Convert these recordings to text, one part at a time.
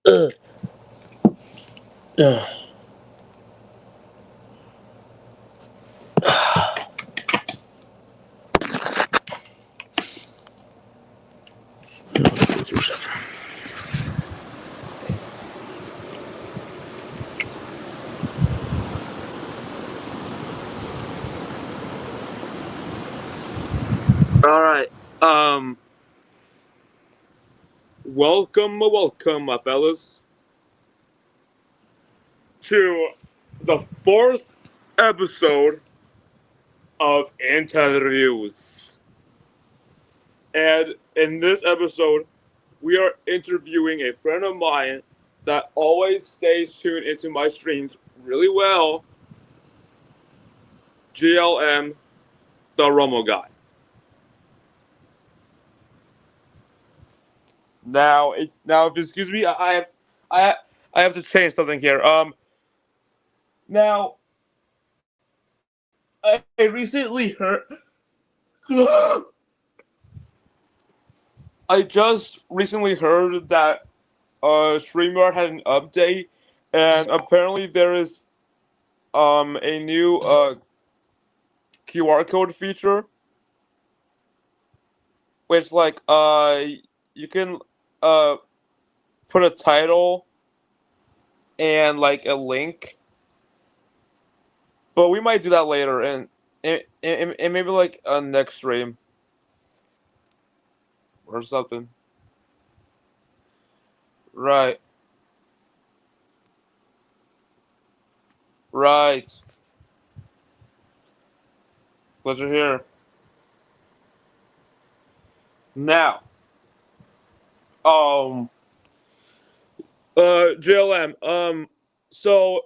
Ugh. Ugh. All right. Welcome, my fellas, to the fourth episode of Interviews. And in this episode, we are interviewing a friend of mine that always stays tuned into my streams really well, GLM, the Romo guy. If you excuse me, I I have to change something here. Now I recently heard. I just recently heard that StreamYard had an update, and apparently there is a new QR code feature, which you can uh put a title and like a link, but we might do that later and maybe like a next stream or something. Right, right. Pleasure here. Now, um, JLM, so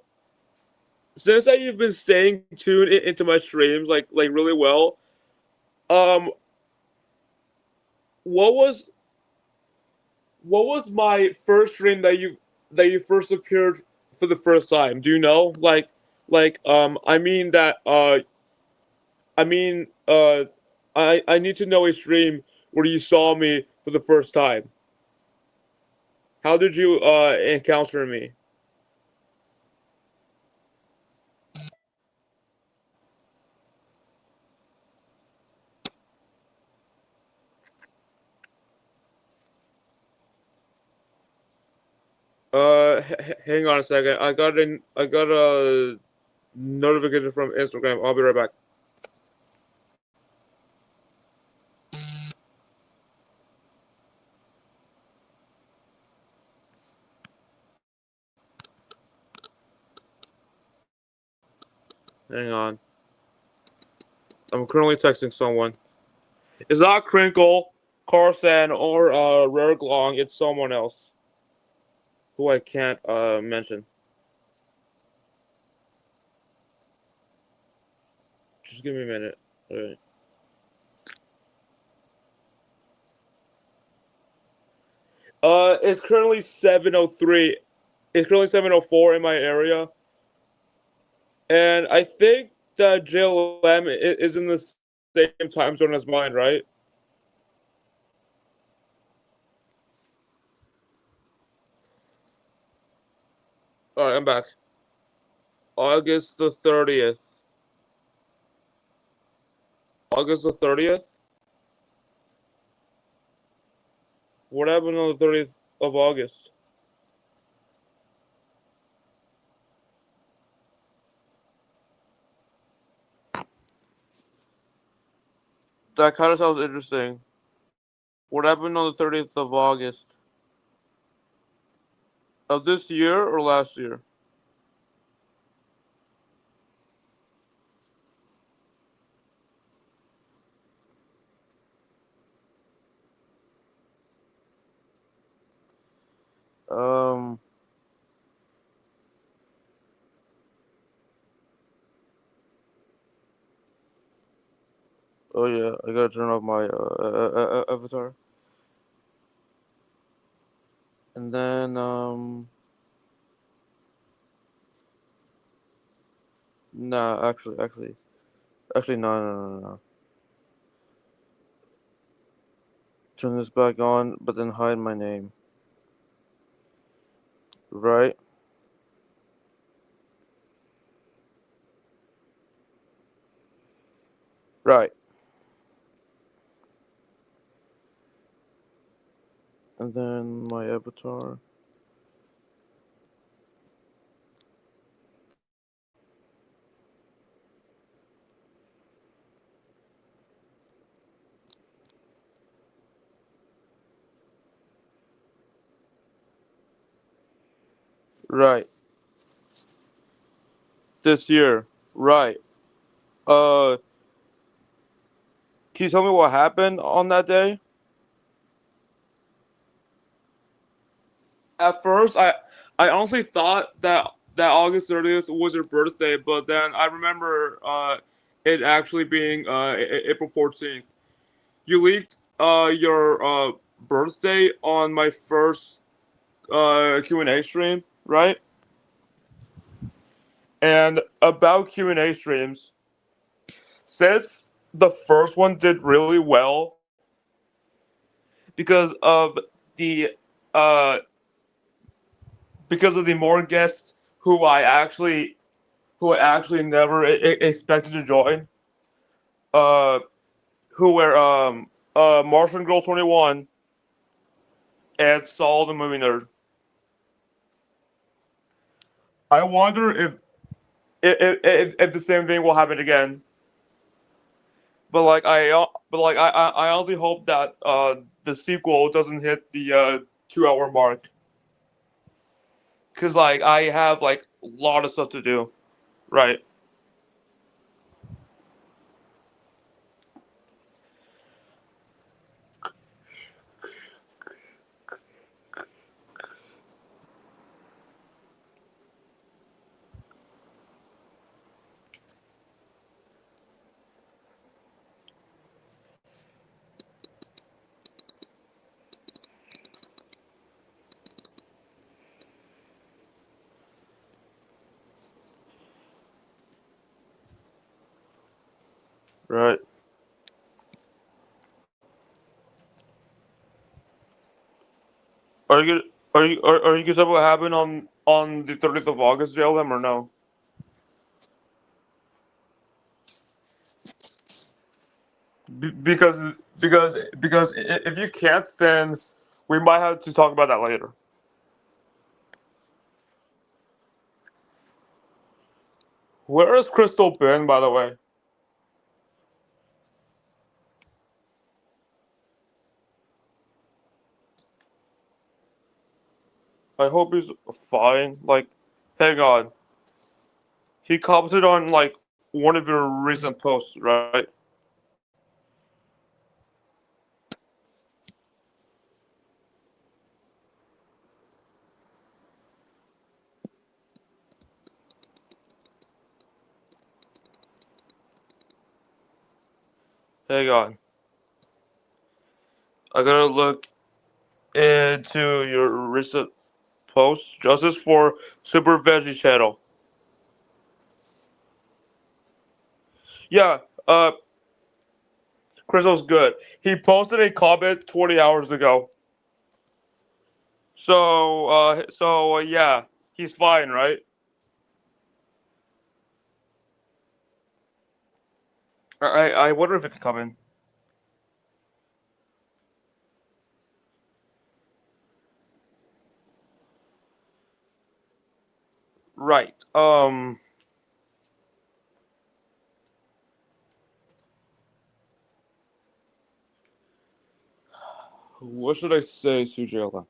since that you've been staying tuned into my streams like really well, um, what was my first stream that you first appeared for the first time? Do you know? I mean that I mean I need to know a stream where you saw me for the first time. How did you encounter me? Hang on a second. I got a notification from Instagram. I'll be right back. Hang on. I'm currently texting someone. It's not Crinkle, Carson, or Rare Glong. It's someone else who I can't mention. Just give me a minute. Alright. It's currently 7:03. It's currently 7:04 in my area, and I think that JLM is in the same time zone as mine, right? All right, I'm back. August the 30th. August the 30th. What happened on the 30th of August? That kind of sounds interesting. What happened on the 30th of August? Of this year or last year? Oh yeah, I gotta turn off my avatar. And then nah, actually no. Turn this back on, but then hide my name. Right? Right. And then my avatar. Right. This year. Right. Uh, can you tell me what happened on that day? At first, I honestly thought that August 30th was your birthday, but then I remember it actually being April 14th. You leaked your birthday on my first Q&A stream, right? And about Q&A streams, since the first one did really well because of the uh because of the more guests who I actually never expected to join, uh who were Martian Girl 21 and Saul the Movie Nerd. I wonder if the same thing will happen again. But I honestly hope that the sequel doesn't hit the 2 hour mark, cause like I have like a lot of stuff to do. Right. Right. Are you are you gonna what happened on the 30th of August? Jail them or no? Because if you can't, then we might have to talk about that later. Where has Crystal been, by the way? I hope he's fine. Like, hang on. He commented on like one of your recent posts, right? Hang on. I gotta look into your recent posts. Justice for Super Veggie Channel. Yeah, Crystal's good. He posted a comment 20 hours ago. So yeah, he's fine, right? I wonder if it's coming. Right. What should I say, Sujala?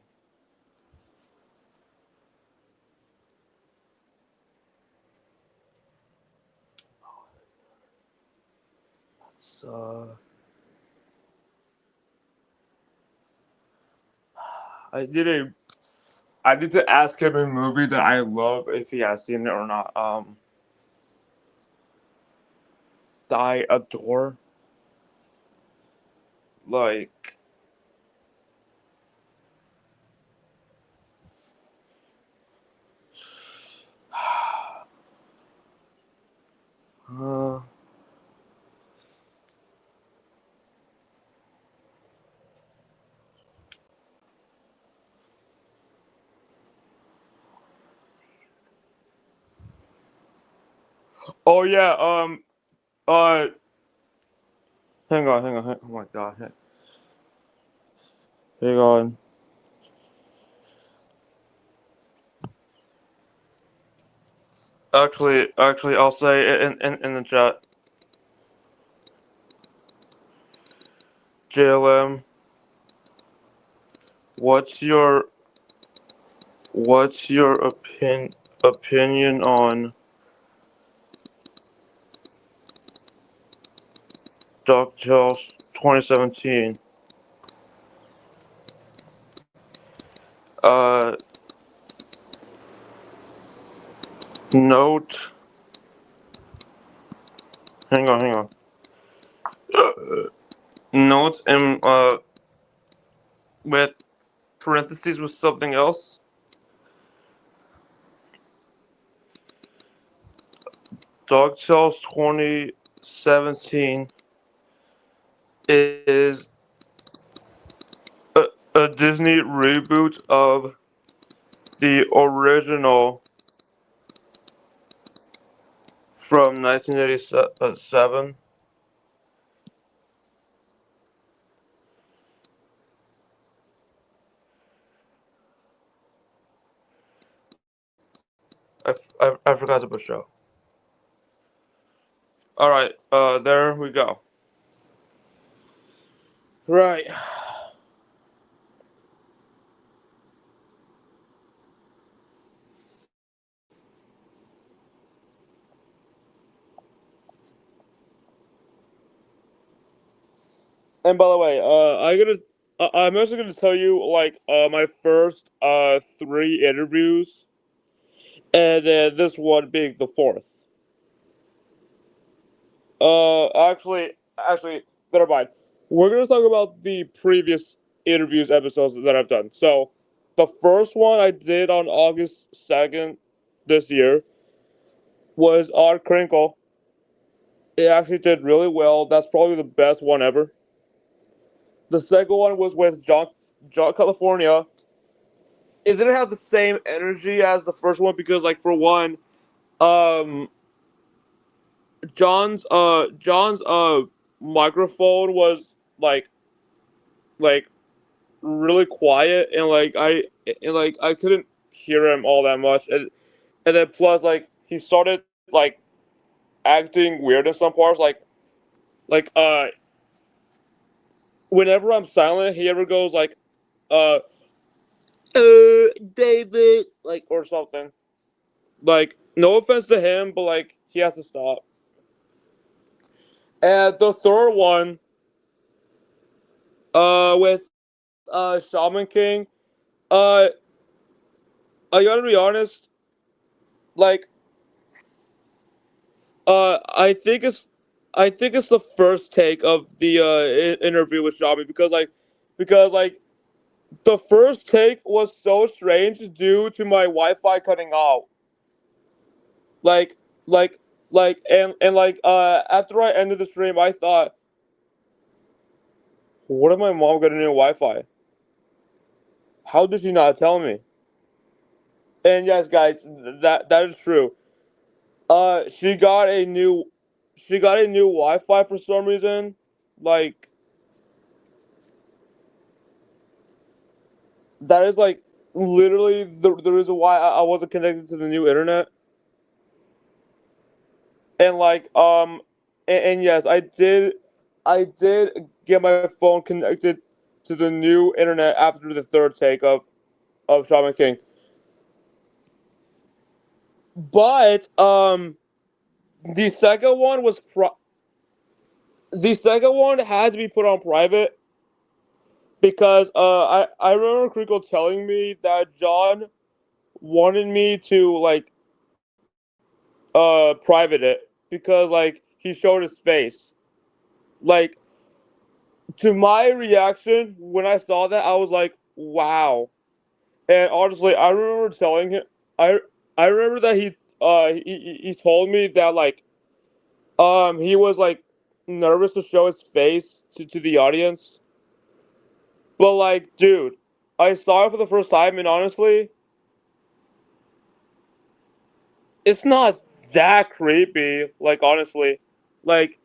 So I did a. I need to ask him a movie that I love if he has seen it or not. That I adore. like uh, oh yeah, uh hang on, oh my god, hang on. Actually, I'll say it in the chat. JLM, what's your opinion on DuckTales 2017? Uh, note. Hang on. Note in with parentheses with something else. DuckTales 2017 is a, a Disney reboot of the original from 1987. I forgot to put show. Alright, there we go. Right. And by the way, I'm also gonna tell you like my first 3 interviews, and this one being the fourth. Actually, never mind. We're gonna talk about the previous interviews episodes that I've done. So, the first one I did on August 2nd this year was on Crinkle. It actually did really well. That's probably the best one ever. The second one was with John California. It didn't have the same energy as the first one because, like, for one, um, John's microphone was like really quiet, and I couldn't hear him all that much, and then plus like he started like acting weird in some parts, like whenever I'm silent, he ever goes like uh David, like, or something. Like, no offense to him, but like he has to stop. And the third one, with Shaman King, uh, I gotta be honest, like, I think it's the first take of the interview with Shaman because the first take was so strange due to my Wi-Fi cutting out. Like, like, and after I ended the stream, I thought, what if my mom got a new Wi-Fi? How did she not tell me? And yes, guys, that is true. She got a new Wi-Fi for some reason. Like, that is like literally the reason why I wasn't connected to the new internet. And and yes, I did get my phone connected to the new internet after the third take of Shaman King. But the second one was the second one had to be put on private because I remember Crinkle telling me that John wanted me to like private it because like he showed his face. Like, to my reaction when I saw that, I was like, wow. And honestly, I remember telling him, I I remember that he told me that like he was like nervous to show his face to the audience. But like, dude, I saw it for the first time, and honestly, it's not that creepy. Like honestly, like,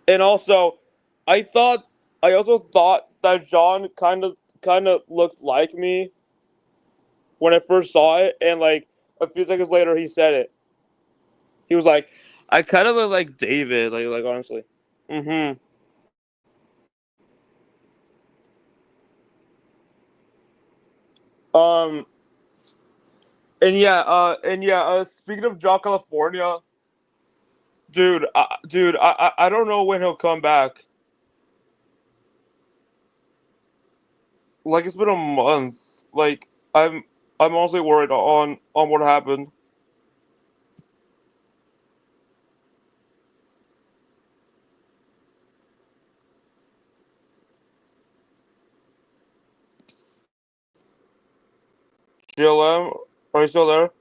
and also, I thought I also thought that John kind of looked like me when I first saw it, and like a few seconds later, he said it. He was like, "I kind of look like David." Like honestly. Mm-hmm. Um. Speaking of John California, dude, I don't know when he'll come back. Like it's been a month. Like I'm honestly worried on what happened. GLM, are you still there?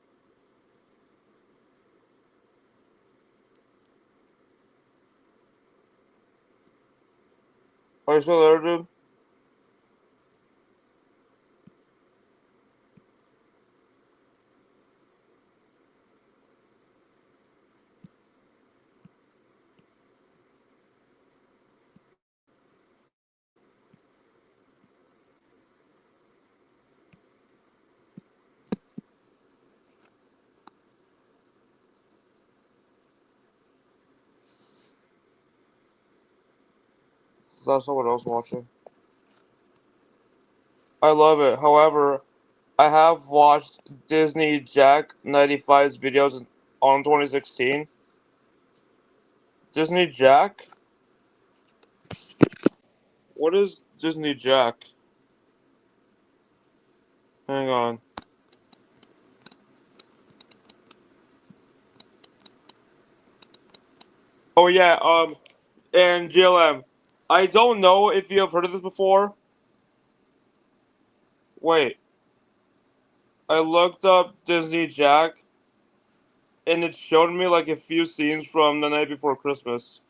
Are you still there, dude? That's someone else watching. I love it. However, I have watched Disney Jack 95's videos on 2016. Disney Jack? What is Disney Jack? Hang on. Oh yeah, and GLM. I don't know if you have heard of this before. Wait, I looked up Disney Jack, and it showed me like a few scenes from The Night Before Christmas.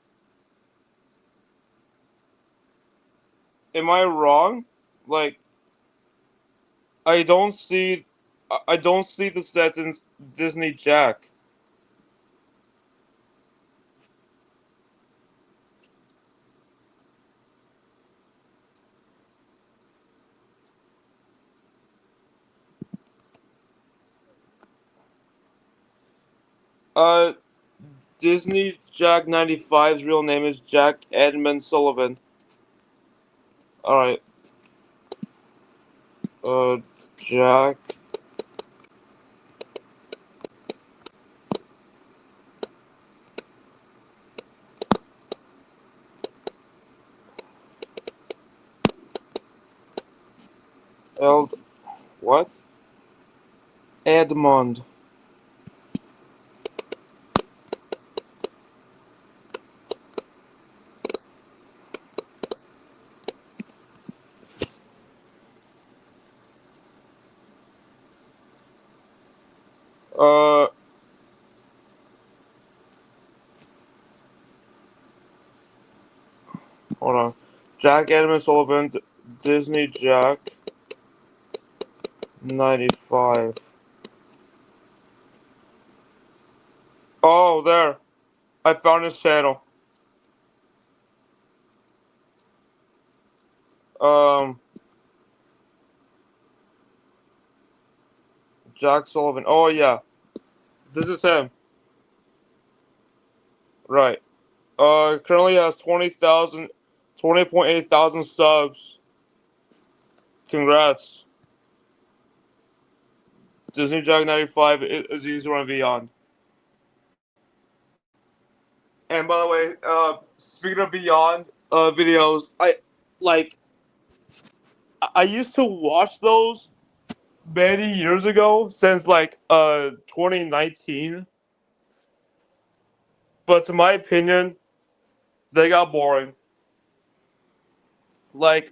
Am I wrong? Like, I don't see, I don't see the sets in Disney Jack. Uh, Disney Jack 95's real name is Jack Edmund Sullivan. All right. Uh, Jack. Eld. What? Edmund. Uh, hold on. Jack Edmund Sullivan, Disney Jack 95. Oh, there. I found his channel. Um, Jack Sullivan. Oh, yeah. This is him. Right. Currently has 20.8 thousand subs. Congrats. Disney Jack 95 is user on Beyond. And by the way, speaking of Beyond videos, like I used to watch those many years ago, since like 2019. But to my opinion, they got boring. There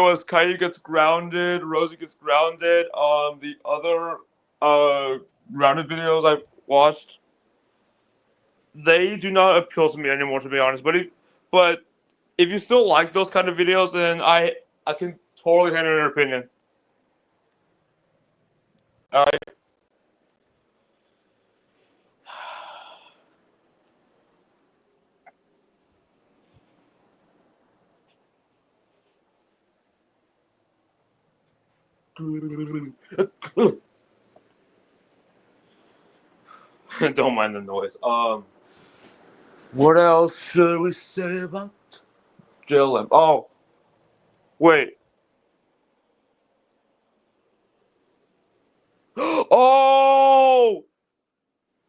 was Caillou gets grounded, Rosie gets grounded. The other grounded videos I've watched, they do not appeal to me anymore, to be honest. But if you still like those kind of videos, then I can totally handle your opinion. Alright. Don't mind the noise. What else should we say about Jalen? Oh, wait. Oh,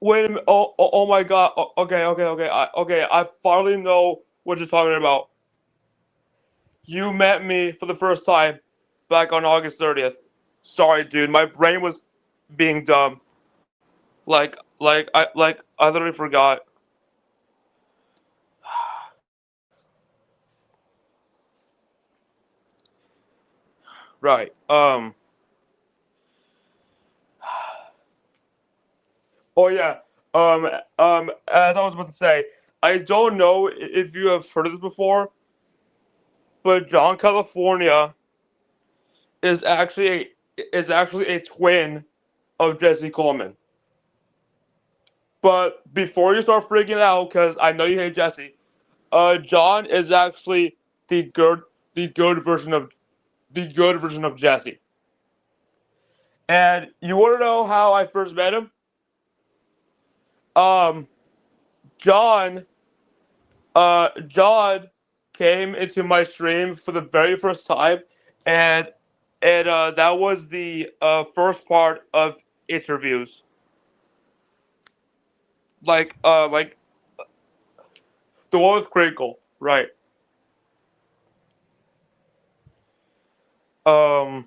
wait a minute. Oh my God. Okay. I finally know what you're talking about. You met me for the first time back on August 30th. Sorry, dude. My brain was being dumb. I literally forgot. Right. Oh yeah. As I was about to say, I don't know if you have heard of this before, but John California is actually a twin of Jesse Coleman. But before you start freaking out, because I know you hate Jesse, John is actually the good the good version of the good version of Jesse. And you want to know how I first met him? Um, John John came into my stream for the very first time, and that was the first part of interviews. Like the one with Crinkle, right? Um,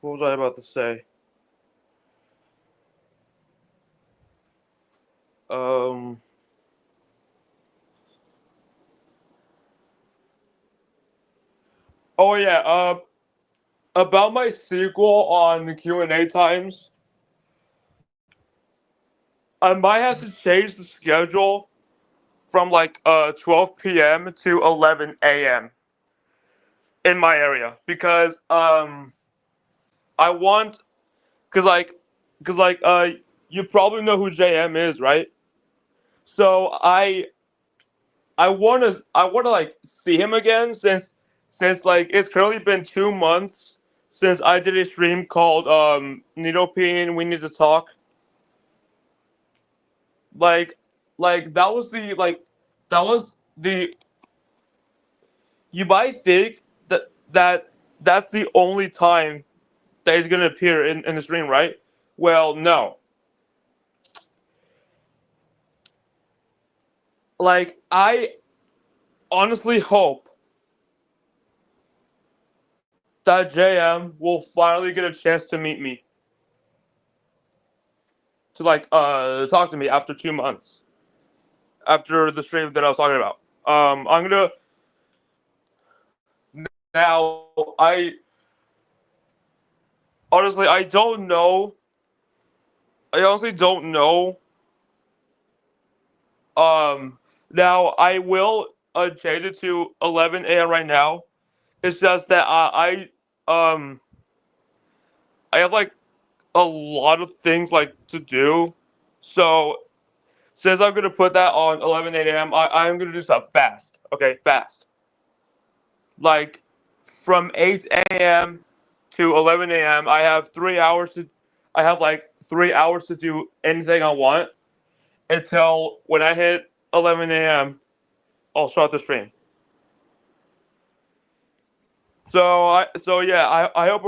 what was I about to say? Um, oh yeah. About my sequel on the Q&A times, I might have to change the schedule from like 12 p.m. to 11 a.m. in my area because I want cause like you probably know who JM is, right? So I wanna like see him again since like it's currently been 2 months since I did a stream called Nidopine We Need to Talk. Like like that was the you might think that's the only time that he's gonna appear in the stream, right? Well, no. Like I honestly hope that JM will finally get a chance to meet me to like talk to me after 2 months after the stream that I was talking about. I'm gonna now. I honestly I don't know. I honestly don't know. Um, Now I will change it to 11 a.m. right now. It's just that I have like a lot of things like to do, so since I'm gonna put that on 11 a.m., I'm gonna do stuff fast. Okay, fast. Like from 8 a.m. to 11 a.m. I have like 3 hours to do anything I want until when I hit 11 a.m. I'll start the stream. So yeah, I hope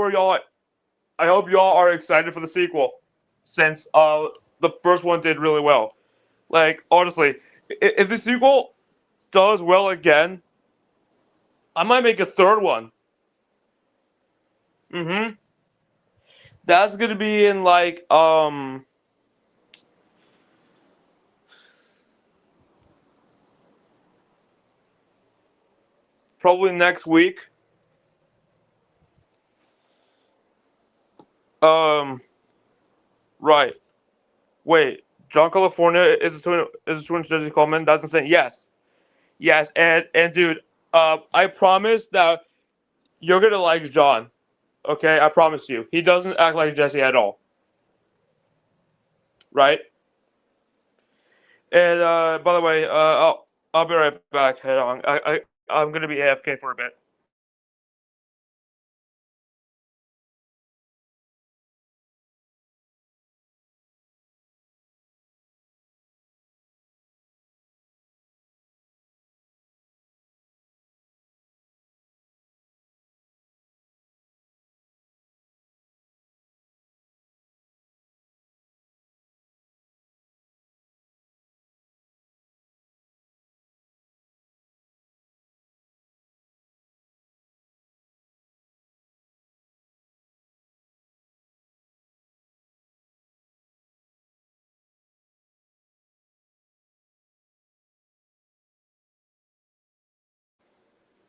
y'all are excited for the sequel, since the first one did really well. Like honestly, if the sequel does well again, I might make a third one. Mm-hmm. That's gonna be in like Probably next week. Right. Wait. John California is a twin Jersey Coleman. That's insane. Yes. Yes. And dude, I promise that you're gonna like John. Okay, I promise you. He doesn't act like Jesse at all. Right? And by the way, I'll be right back. Head on. I'm gonna be AFK for a bit.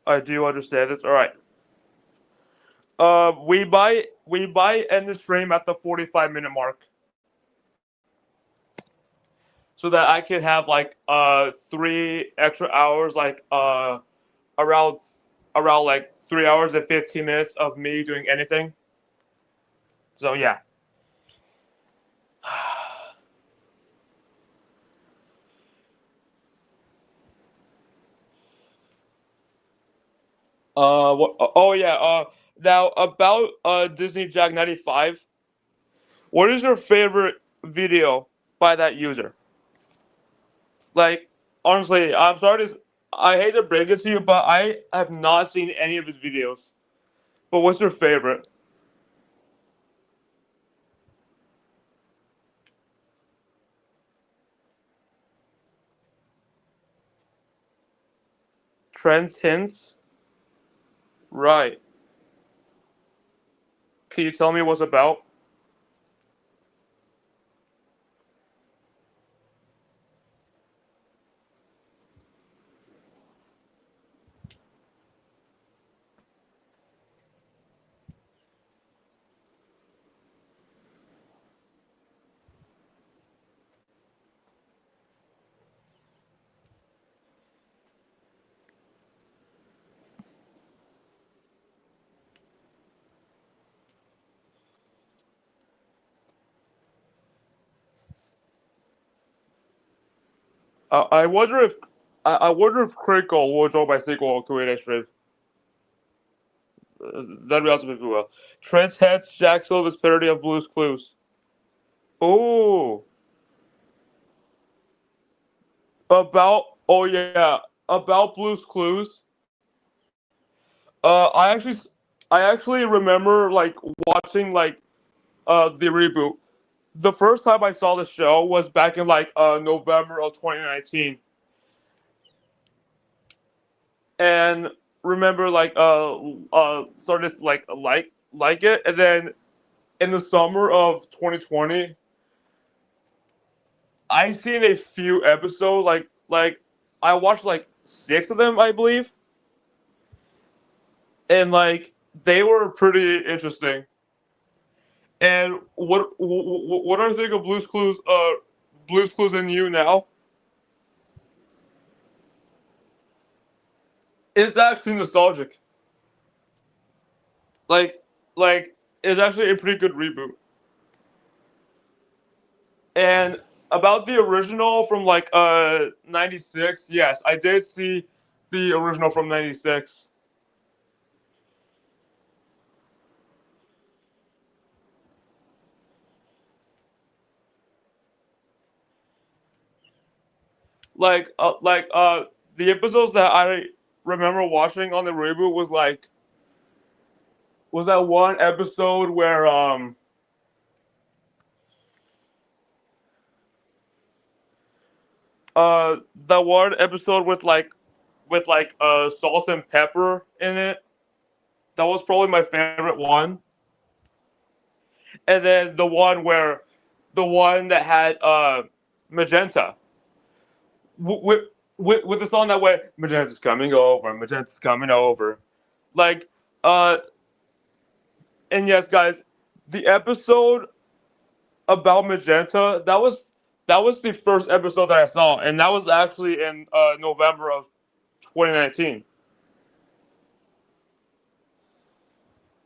I do understand this. All right. We buy end the stream at the 45-minute mark, so that I could have like 3 extra hours, like around like 3 hours and 15 minutes of me doing anything. So yeah. What? Oh yeah. Now about Disney Jack 95. What is your favorite video by that user? Like, honestly, I'm sorry to, I hate to break it to you, but I have not seen any of his videos. But what's your favorite? Trends hints? Right. Can you tell me what's about? I wonder if I wonder if Critical will draw my sequel to Q&A stream. That'd be awesome if you will. Trent Heads Jack Silva's parody of Blue's Clues. Ooh. About oh yeah. About Blue's Clues. Uh I actually I actually remember like watching like the reboot. The first time I saw the show was back in like November of 2019. And remember like started to like it, and then in the summer of 2020 I seen a few episodes, like I watched like 6 of them, I believe, and like they were pretty interesting. And what I think of Blues Clues and You now is actually nostalgic. Like like it's actually a pretty good reboot. And about the original from like 96, yes, I did see the original from 96. Like the episodes that I remember watching on the reboot was that one episode where that one episode with like salt and pepper in it. That was probably my favorite one. And then the one that had magenta. with the song that went Magenta's coming over, Magenta's coming over, like uh, and yes, guys, the episode about Magenta that was the first episode that I saw, and that was actually in November of 2019.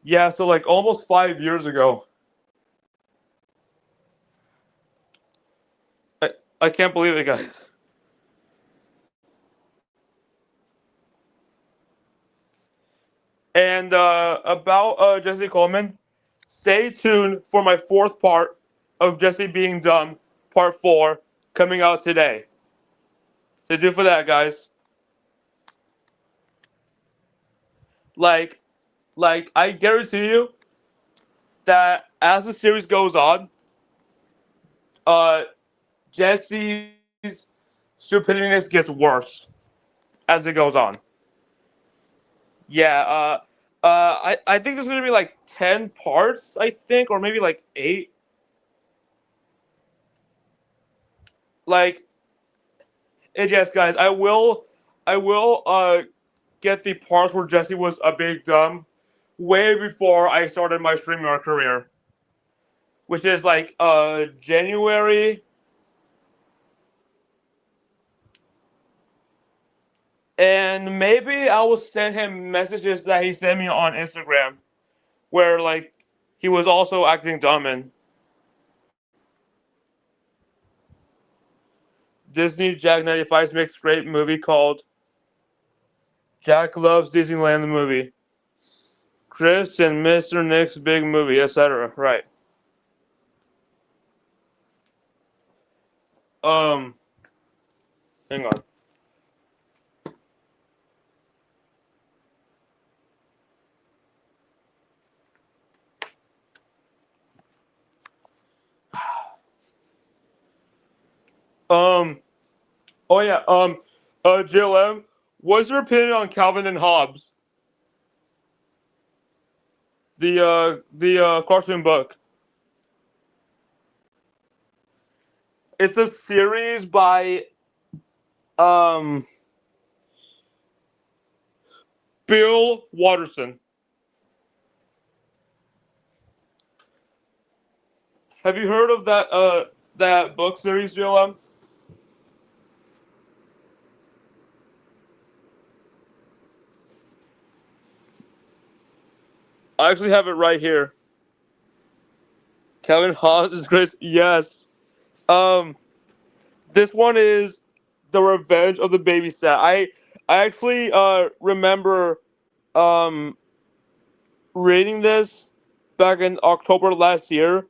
Yeah, so like almost 5 years ago. I, I can't believe it, guys. And about Jesse Coleman, stay tuned for my fourth part of Jesse being dumb, part 4, coming out today. Stay tuned for that, guys. Like, like I guarantee you that as the series goes on, uh, Jesse's stupidness gets worse as it goes on. Yeah, I think there's gonna be like 10 parts, I think, or maybe like 8. Like, and yes, guys, I will get the parts where Jesse was a big dumb way before I started my streamer career, which is like January, and maybe I will send him messages that he sent me on Instagram, where like he was also acting dumb in. Disney Jack 95 makes a great movie called Jack Loves Disneyland the movie. Chris and Mr. Nick's big movie, etc. Right. Um, hang on. Um, oh yeah, JLM, what's your opinion on Calvin and Hobbes? The cartoon book. It's a series by um Bill Watterson. Have you heard of that book series, JLM? I actually have it right here. Calvin Hobbes is great. Yes. Um, this one is The Revenge of the Babysat. I actually remember um reading this back in October last year,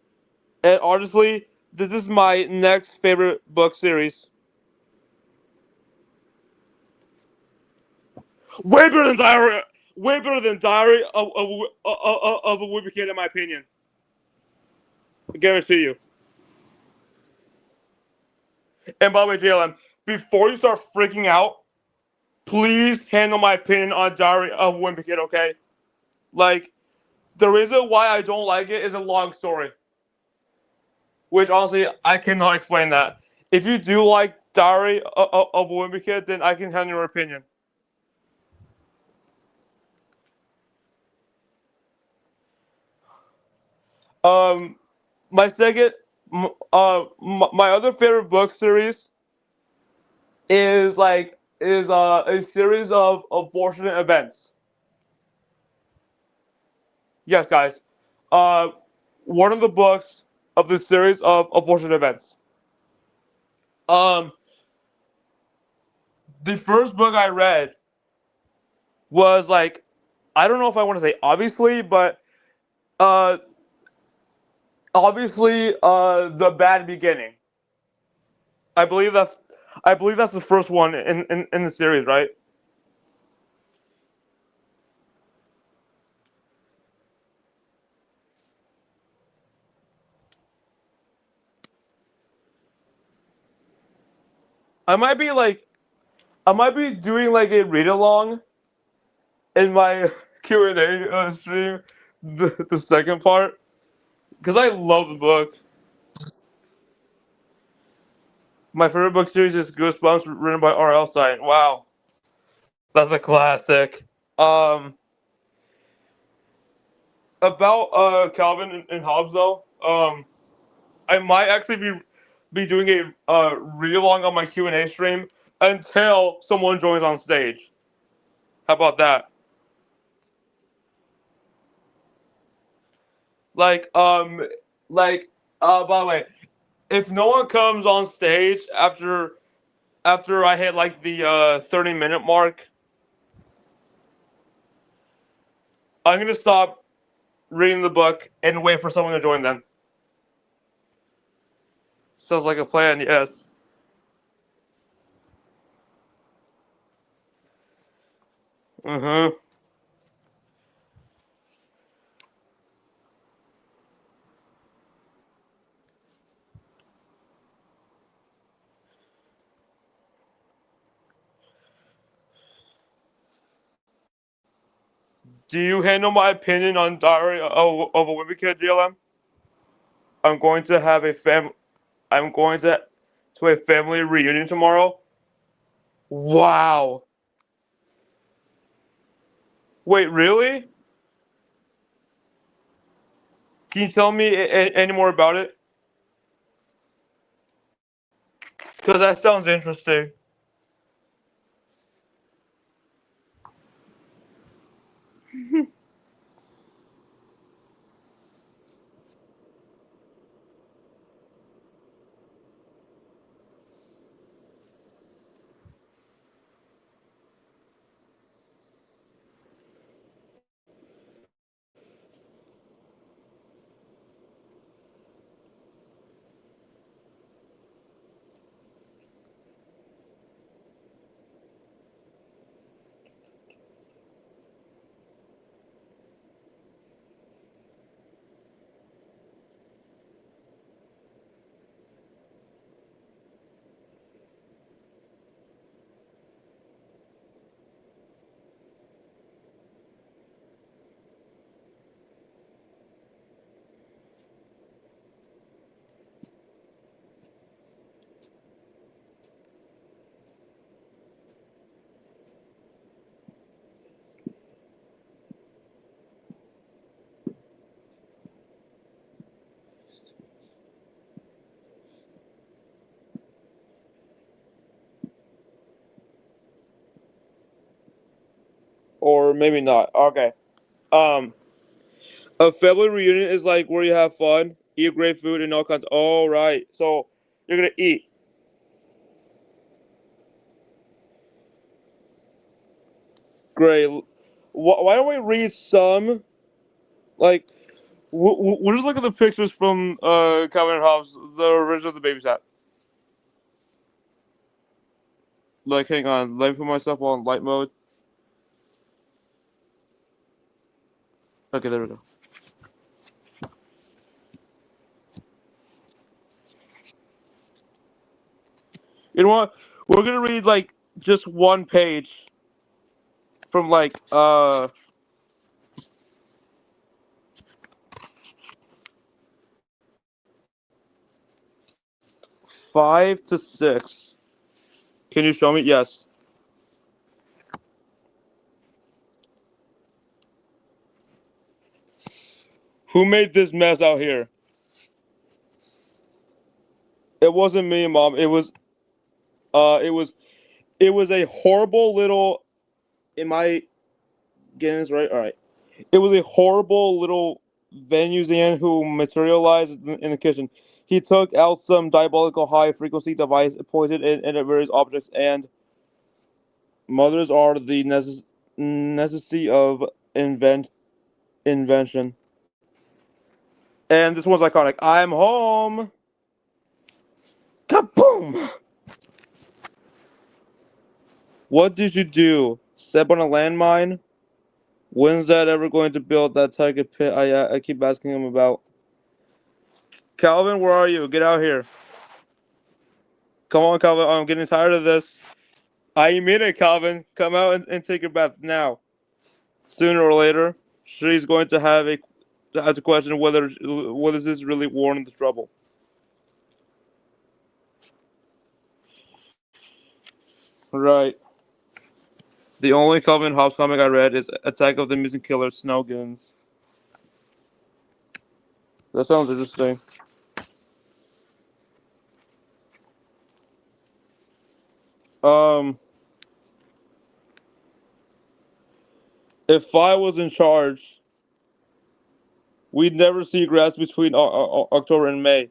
and honestly, this is my next favorite book series. Way better than Diary. Way better than Diary of a Wimpy Kid, in my opinion. I guarantee you. And by the way, JLM, before you start freaking out, please handle my opinion on Diary of a Wimpy Kid, okay? Like, the reason why I don't like it is a long story, which honestly I cannot explain that. If you do like Diary of a Wimpy Kid, then I can handle your opinion. Um, my second, my other favorite book series is a series of unfortunate events. Yes, guys. Uh, one of the books of the series of unfortunate events. Um, the first book I read was like, I don't know if I want to say obviously, but uh, obviously the bad beginning. I believe that's I believe that's the first one in the series, right? I might be like I might be doing like a read along in my Q&A stream, the second part, because I love the book. My favorite book series is Goosebumps, written by R.L. Stein. Wow, that's a classic. Um, about Calvin and Hobbes though. I might actually be doing a read along on my Q&A stream until someone joins on stage. How about that? Like like by the way, if no one comes on stage after I hit like the 30-minute mark, I'm gonna stop reading the book and wait for someone to join them. Sounds like a plan, yes. Mm-hmm. Do you handle my opinion on Diary of a Wimpy Kid, GLM? I'm going to have a I'm going to a family reunion tomorrow. Wow. Wait, really? Can you tell me any more about it? Because that sounds interesting. Or maybe not. Okay. Um, a family reunion is like where you have fun, eat great food, and all kinds. All right. So you're gonna eat. Great. Why don't we read some? Like, we'll just look at the pictures from Calvin and Hobbes, the original The Babysat. Like, hang on. Let me put myself on light mode. Okay, there we go. You know what? We're gonna read like just one page from like 5 to 6. Can you show me? Yes. Who made this mess out here? It wasn't me, Mom. It was it was a horrible little. Am I getting this right? All right. It was a horrible little Venusian who materialized in the kitchen. He took out some diabolical high frequency device, pointed it at various objects, and mothers are the necessity of invention. And this one's iconic. I'm home. Kaboom! What did you do? Step on a landmine? When's that ever going to build that tiger pit I keep asking him about? Calvin, where are you? Get out here. Come on, Calvin. I'm getting tired of this. I mean it, Calvin. Come out and take your bath now. Sooner or later, she's going to have to question whether this is really warrant the trouble. Right. The only Calvin Hobbes comic I read is Attack of the Missing Killer Snowgoons. That sounds interesting. Um, if I was in charge, we'd never see grass between October and May.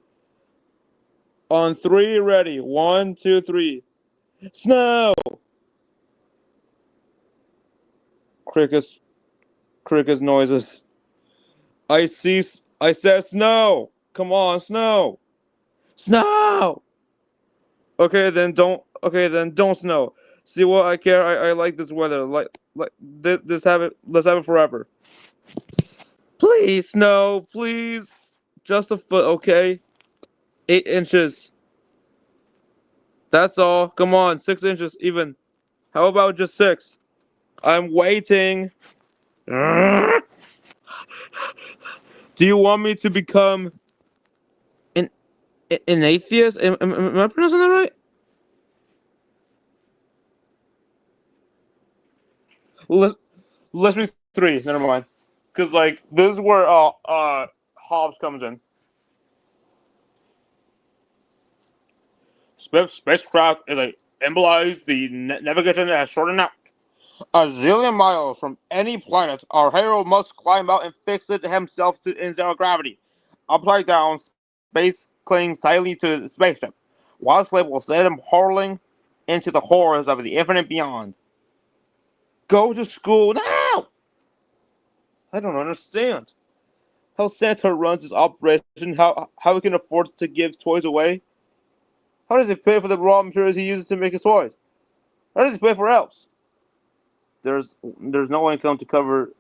On three, ready. 1, 2, 3. Snow! Crickets, crickets noises. I see. I said snow. Come on, snow. Snow. Okay, then don't. Okay, then don't snow. See what I care. I like this weather. Like this. Have it. Let's have it forever. Please, snow. Please. Just a foot, okay? 8 inches. That's all. Come on, 6 inches even. How about just 6? I'm waiting. Do you want me to become an an atheist? Am I pronouncing that right? Let's let's be 3. Never mind. Cause like this is where Hobbs comes in. Spacecraft is a embolize the navigation has shortened out. A zillion miles from any planet, our hero must climb out and fix it himself in zero gravity. Upside down, space clings silently to the spaceship. One slip will send him hurling into the horrors of the infinite beyond. Go to school now! I don't understand. How Santa runs his operation, how he can afford to give toys away. How does he pay for the raw materials he uses to make his toys? How does he pay for else? There's no income to cover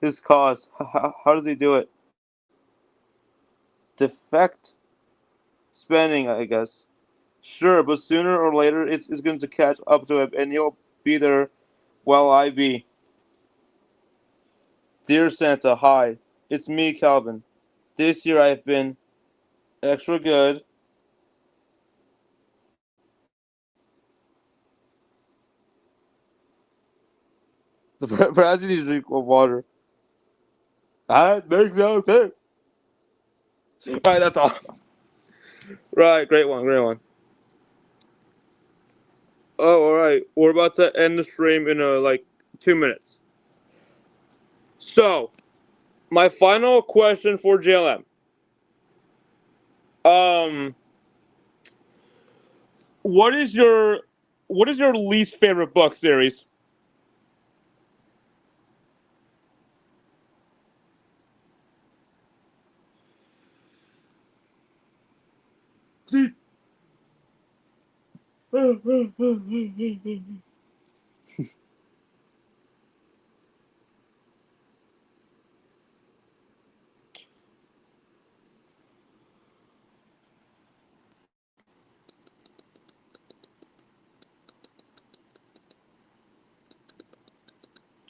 his costs. How does he do it? Defect spending, I guess. Sure, but sooner or later it's going to catch up to him and he'll be there while I be. Dear Santa, hi. It's me, Calvin. This year I've been extra good. Perhaps you need to drink more water. I think so too. Alright, that's all. Right, great one, great one. Oh, alright. We're about to end the stream in like 2 minutes. So, my final question for JLM. Um, what is your least favorite book series?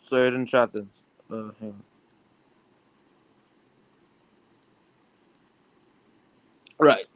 Say it in chat then. Hang on. Right.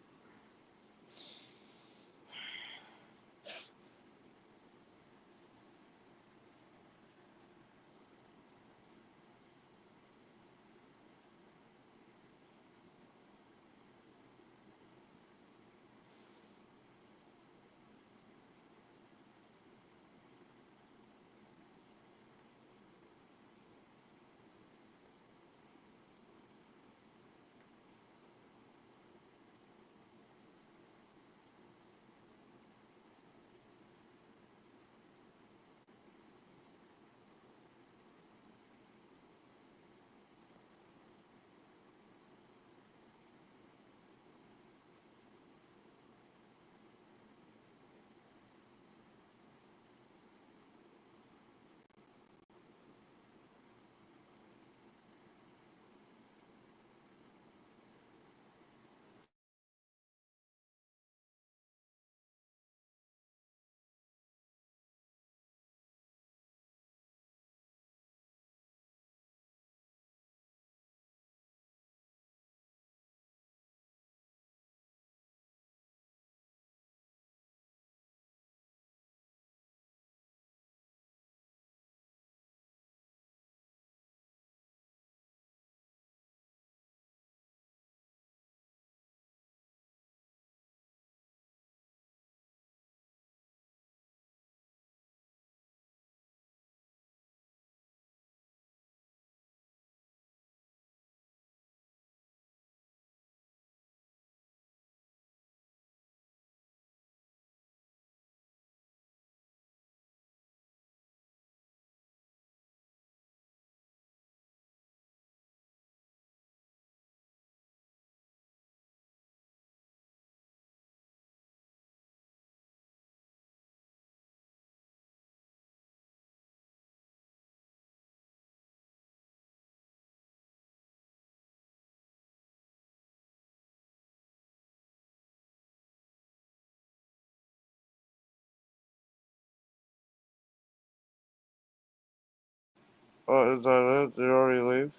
Oh, is that it? Did you already leave?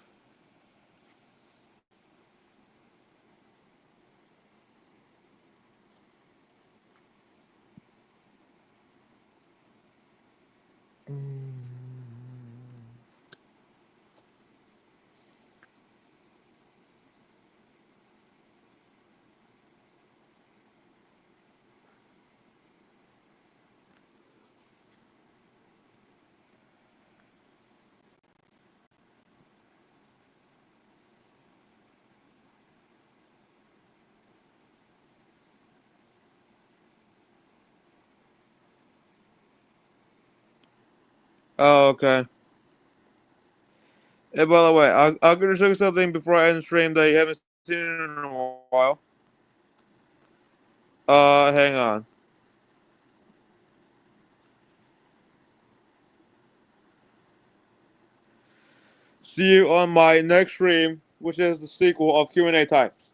Oh, okay. Hey, by the way, I'm gonna show you something before I end the stream that you haven't seen in a while. Hang on. See you on my next stream, which is the sequel of Q&A Types.